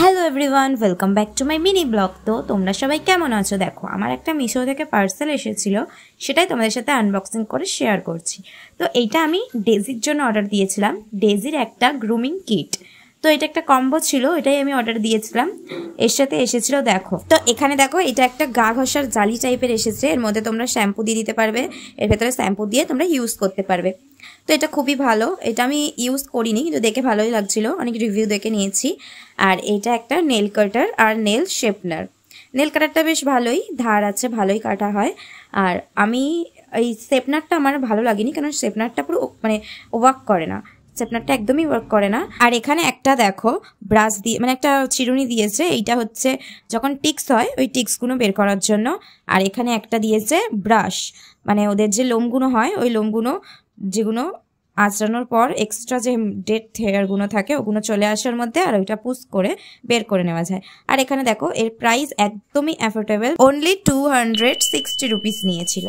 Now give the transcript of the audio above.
Hello everyone, welcome back to my mini blog. তো তোমরা সবাই কেমন আছো? দেখো, আমার একটা মিশো থেকে পার্সেল এসেছিলো, সেটাই তোমাদের সাথে আনবক্সিং করে শেয়ার করছি। তো এইটা আমি ডেজির জন্য অর্ডার দিয়েছিলাম, ডেজির একটা গ্রুমিং কিট। তো এটা একটা কম্বো ছিল, এটাই আমি অর্ডার দিয়েছিলাম। এর সাথে এসেছিলো দেখো, তো এখানে দেখো এটা একটা গা ঘষার জালি টাইপের এসেছে। এর মধ্যে তোমরা শ্যাম্পু দিয়ে দিতে পারবে, এর ভেতরে শ্যাম্পু দিয়ে তোমরা ইউজ করতে পারবে। তো এটা খুবই ভালো, এটা আমি ইউজ করিনি কিন্তু দেখে ভালোই লাগছিল, অনেক রিভিউ দেখে নিয়েছি। আর এটা একটা নেল কাটার আর নেল শেপনার। নেল কাটারটা বেশ ভালোই ধার আছে, ভালোই কাটা হয়। আর আমি এই শেপনারটা আমার ভালো লাগেনি, কারণ শেপনারটা পুরো ওয়ার্ক করে না, শেপনারটা একদমই ওয়ার্ক করে না। আর এখানে একটা দেখো ব্রাশ দিয়ে একটা চিরুনি দিয়েছে, এইটা হচ্ছে যখন টিক্স হয় ওই টিক্সগুলো বের করার জন্য। আর এখানে একটা দিয়েছে ব্রাশ, ওদের যে লোমগুলো হয় ওই লোমগুলো যেগুলো আঁচড়ানোর পর এক্সট্রা যে ডেড হেয়ারগুলো থাকে ওগুলো চলে আসার মধ্যে, আর ওইটা পুশ করে বের করে নেওয়া যায়। আর এখানে দেখো এর প্রাইস একদমই অ্যাফোর্ডেবল, অনলি 260 রুপিস নিয়েছিল।